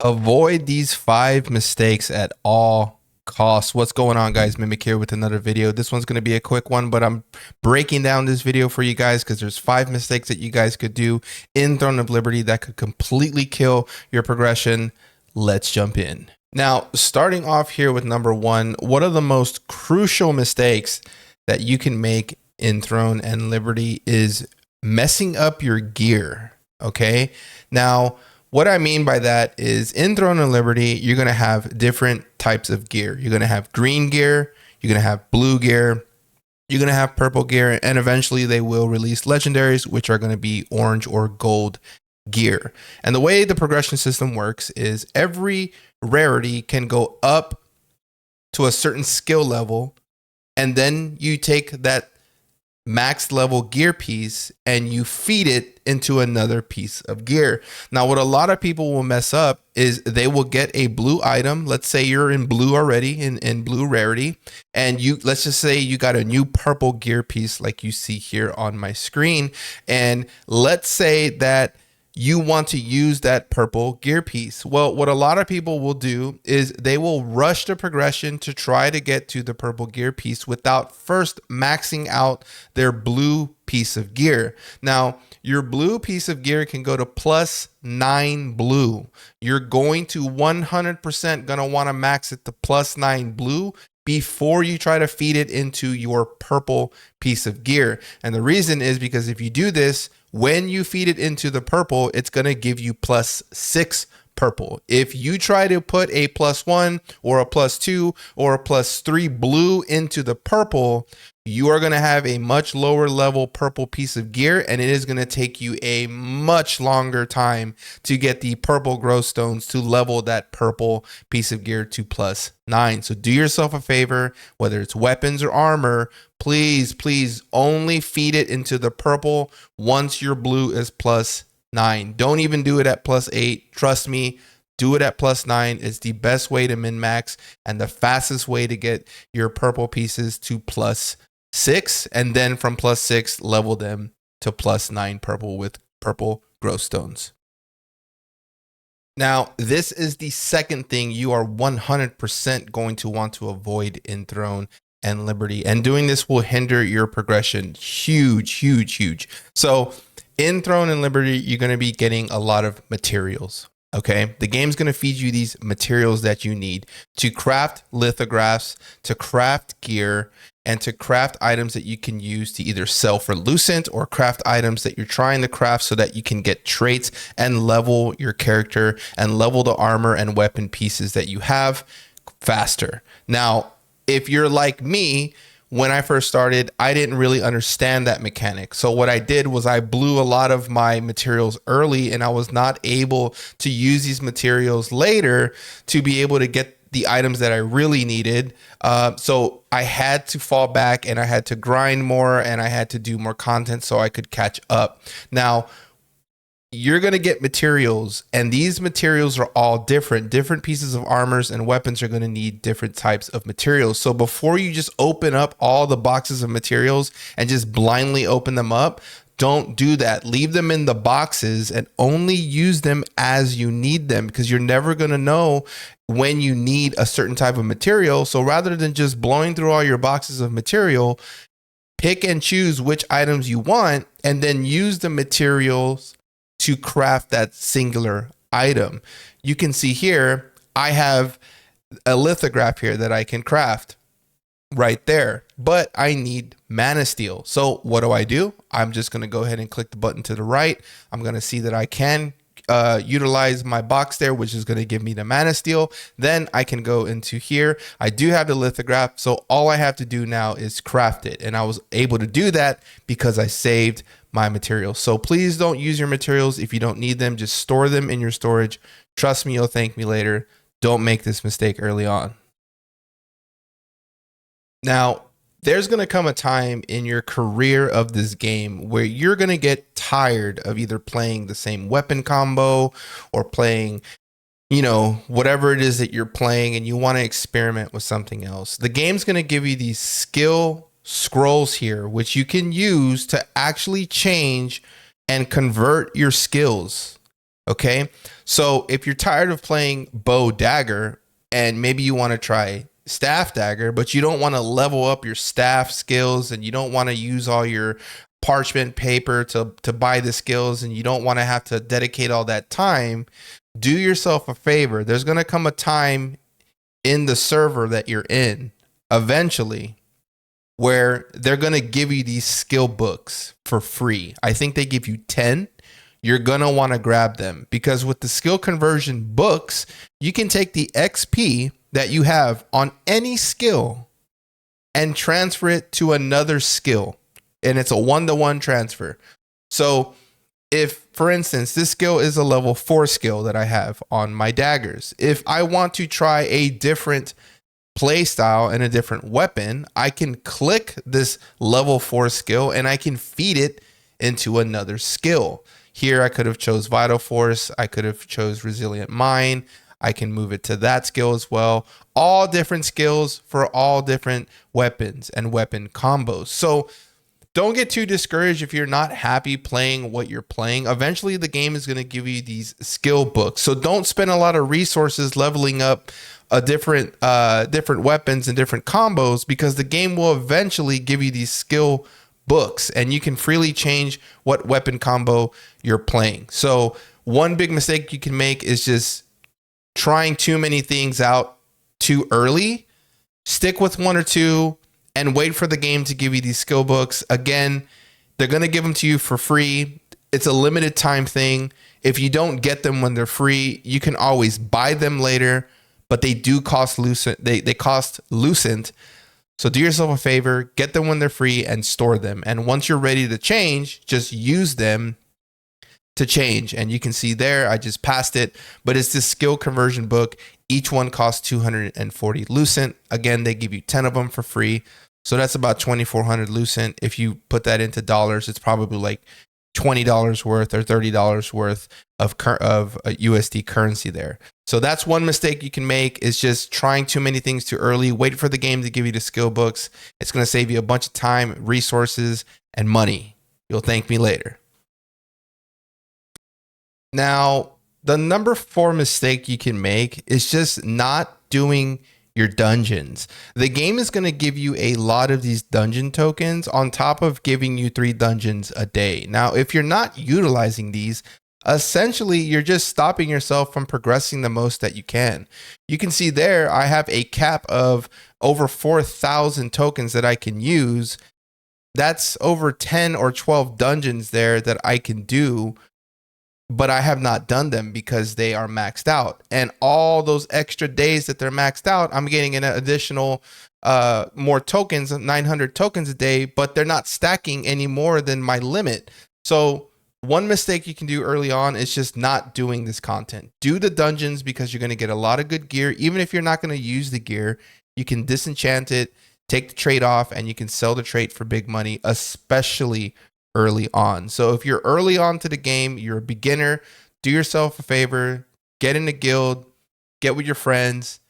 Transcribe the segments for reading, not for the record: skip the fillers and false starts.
Avoid these 5 mistakes at all costs. What's going on, guys? Mimic here with another video. This one's going to be a quick one, but I'm breaking down this video for you guys because there's 5 mistakes that you guys could do in Throne of Liberty that could completely kill your progression. Let's jump in. Now, starting off here with number 1, what are the most crucial mistakes that you can make in Throne and Liberty is messing up your gear, okay? Now, what I mean by that is in Throne and Liberty, you're going to have different types of gear. You're going to have green gear, you're going to have blue gear, you're going to have purple gear, and eventually they will release legendaries, which are going to be orange or gold gear. And the way the progression system works is every rarity can go up to a certain skill level, and then you take that max level gear piece and you feed it into another piece of gear. Now, what a lot of people will mess up is they will get a blue item. Let's say you're in blue already, in blue rarity, and let's just say you got a new purple gear piece like you see here on my screen. And let's say that you want to use that purple gear piece. Well, what a lot of people will do is they will rush the progression to try to get to the purple gear piece without first maxing out their blue piece of gear. Now, your blue piece of gear can go to +9 blue. You're going to 100% gonna wanna max it to +9 blue before you try to feed it into your purple piece of gear. And the reason is because if you do this, when you feed it into the purple, it's going to give you +6 purple. If you try to put a +1 or a +2 or a +3 blue into the purple, you are going to have a much lower level purple piece of gear, and it is going to take you a much longer time to get the purple growth stones to level that purple piece of gear to +9. So do yourself a favor, whether it's weapons or armor, please only feed it into the purple once your blue is +9. Don't even do it at +8. Trust me, do it at +9. It's the best way to min-max and the fastest way to get your purple pieces to +6, and then from +6 level them to +9 purple with purple growth stones. Now, this is the second thing you are 100% going to want to avoid in Throne and Liberty, and doing this will hinder your progression huge. So in Throne and Liberty, you're going to be getting a lot of materials. Okay, the game's going to feed you these materials that you need to craft lithographs, to craft gear, and to craft items that you can use to either sell for Lucent or craft items that you're trying to craft so that you can get traits and level your character and level the armor and weapon pieces that you have faster. Now, if you're like me, when I first started, I didn't really understand that mechanic. So what I did was I blew a lot of my materials early, and I was not able to use these materials later to be able to get the items that I really needed. So I had to fall back and I had to grind more and I had to do more content so I could catch up. Now, you're going to get materials, and these materials are all different pieces of armors and weapons are going to need different types of materials. So before you just open up all the boxes of materials and just blindly open them up, don't do that. Leave them in the boxes and only use them as you need them, because you're never going to know when you need a certain type of material. So rather than just blowing through all your boxes of material, pick and choose which items you want and then use the materials to craft that singular item. You can see here, I have a lithograph here that I can craft right there, but I need mana steel. So what do? I'm just going to go ahead and click the button to the right. I'm going to see that I can utilize my box there, which is going to give me the mana steel. Then I can go into here. I do have the lithograph, so all I have to do now is craft it, and I was able to do that because I saved my materials. So please don't use your materials if you don't need them. Just store them in your storage. Trust me, you'll thank me later. Don't make this mistake early on. Now, there's going to come a time in your career of this game where you're going to get tired of either playing the same weapon combo or playing, whatever it is that you're playing, and you want to experiment with something else. The game's going to give you these skill scrolls here, which you can use to actually change and convert your skills. Okay. So if you're tired of playing bow dagger and maybe you want to try staff dagger, but you don't want to level up your staff skills and you don't want to use all your parchment paper to buy the skills and you don't want to have to dedicate all that time, do yourself a favor. There's going to come a time in the server that you're in eventually where they're going to give you these skill books for free. I think they give you 10. You're going to want to grab them because with the skill conversion books, you can take the XP that you have on any skill and transfer it to another skill. And it's a 1-to-1 transfer. So if, for instance, this skill is a level 4 skill that I have on my daggers, if I want to try a different play style and a different weapon, I can click this level 4 skill and I can feed it into another skill. Here I could have chose Vital Force. I could have chose Resilient Mind. I can move it to that skill as well. All different skills for all different weapons and weapon combos. So don't get too discouraged if you're not happy playing what you're playing. Eventually the game is going to give you these skill books. So don't spend a lot of resources leveling up a different weapons and different combos because the game will eventually give you these skill books and you can freely change what weapon combo you're playing. So one big mistake you can make is just trying too many things out too early. Stick with 1 or 2 and wait for the game to give you these skill books. Again, they're going to give them to you for free. It's a limited time thing. If you don't get them when they're free, you can always buy them later, but they do cost Lucent. They cost Lucent. So do yourself a favor, get them when they're free and store them. And once you're ready to change, just use them to change. And you can see there, I just passed it, but it's this skill conversion book. Each one costs 240 Lucent. Again, they give you 10 of them for free. So that's about 2,400 Lucent. If you put that into dollars, it's probably like $20 worth or $30 worth of USD currency there. So that's one mistake you can make is just trying too many things too early. Wait for the game to give you the skill books. It's going to save you a bunch of time, resources, and money. You'll thank me later. Now, the number 4 mistake you can make is just not doing your dungeons. The game is going to give you a lot of these dungeon tokens on top of giving you 3 dungeons a day. Now, if you're not utilizing these, essentially you're just stopping yourself from progressing the most that you can. You can see there, I have a cap of over 4,000 tokens that I can use. That's over 10 or 12 dungeons there that I can do, but I have not done them because they are maxed out. And all those extra days that they're maxed out, I'm getting an additional more tokens, 900 tokens a day, but they're not stacking any more than my limit. So one mistake you can do early on is just not doing this content. Do the dungeons because you're going to get a lot of good gear. Even if you're not going to use the gear, you can disenchant it, take the trait off, and you can sell the trait for big money, especially early on. So if you're early on to the game, you're a beginner, do yourself a favor, get in a guild, get with your friends,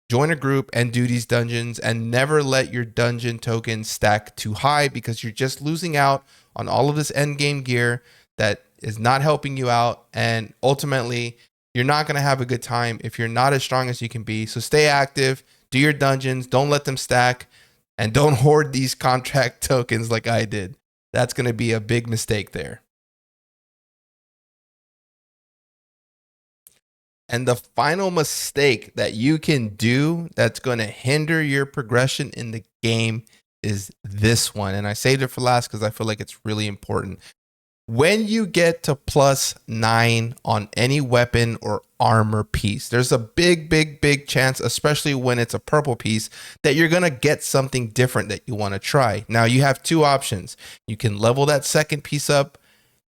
join a group and do these dungeons, and never let your dungeon tokens stack too high because you're just losing out on all of this end game gear that is not helping you out. And ultimately, you're not going to have a good time if you're not as strong as you can be. So stay active, do your dungeons, don't let them stack, and don't hoard these contract tokens like I did. That's going to be a big mistake there. And the final mistake that you can do that's going to hinder your progression in the game is this one. And I saved it for last because I feel like it's really important. When you get to +9 on any weapon or armor piece, there's a big chance, especially when it's a purple piece, that you're going to get something different that you want to try. Now, you have 2 options. You can level that second piece up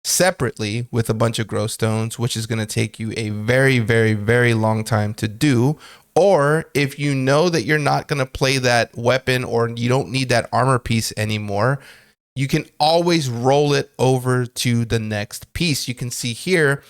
separately with a bunch of grow stones, which is going to take you a very long time to do. Or if you know that you're not going to play that weapon or you don't need that armor piece anymore, you can always roll it over to the next piece. You can see here,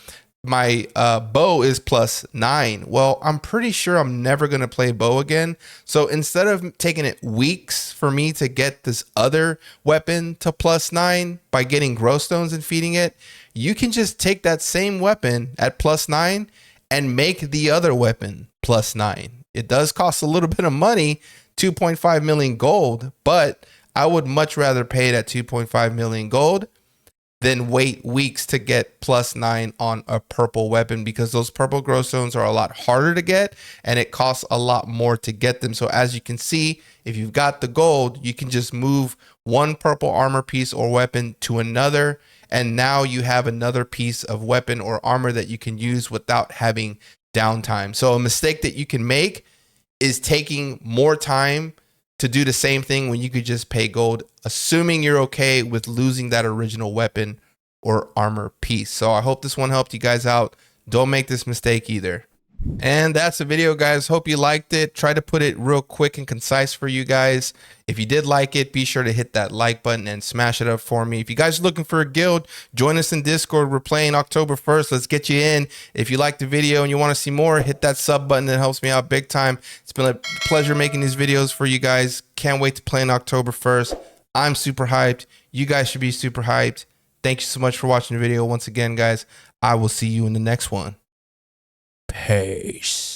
my bow is +9. Well, I'm pretty sure I'm never going to play bow again. So instead of taking it weeks for me to get this other weapon to +9 by getting grow stones and feeding it, you can just take that same weapon at +9 and make the other weapon +9. It does cost a little bit of money, 2.5 million gold, but I would much rather pay that 2.5 million gold than wait weeks to get +9 on a purple weapon, because those purple growth stones are a lot harder to get and it costs a lot more to get them. So as you can see, if you've got the gold, you can just move one purple armor piece or weapon to another, and now you have another piece of weapon or armor that you can use without having downtime. So a mistake that you can make is taking more time to do the same thing when you could just pay gold, assuming you're okay with losing that original weapon or armor piece. So I hope this one helped you guys out. Don't make this mistake either. And that's the video, guys. Hope you liked it. Try to put it real quick and concise for you guys. If you did like it, be sure to hit that like button and smash it up for me. If you guys are looking for a guild, join us in Discord. We're playing October 1st. Let's get you in. If you like the video and you want to see more, hit that sub button. That helps me out big time. It's been a pleasure making these videos for you guys. Can't wait to play on October 1st. I'm super hyped. You guys should be super hyped. Thank you so much for watching the video. Once again, guys, I will see you in the next one. Peace.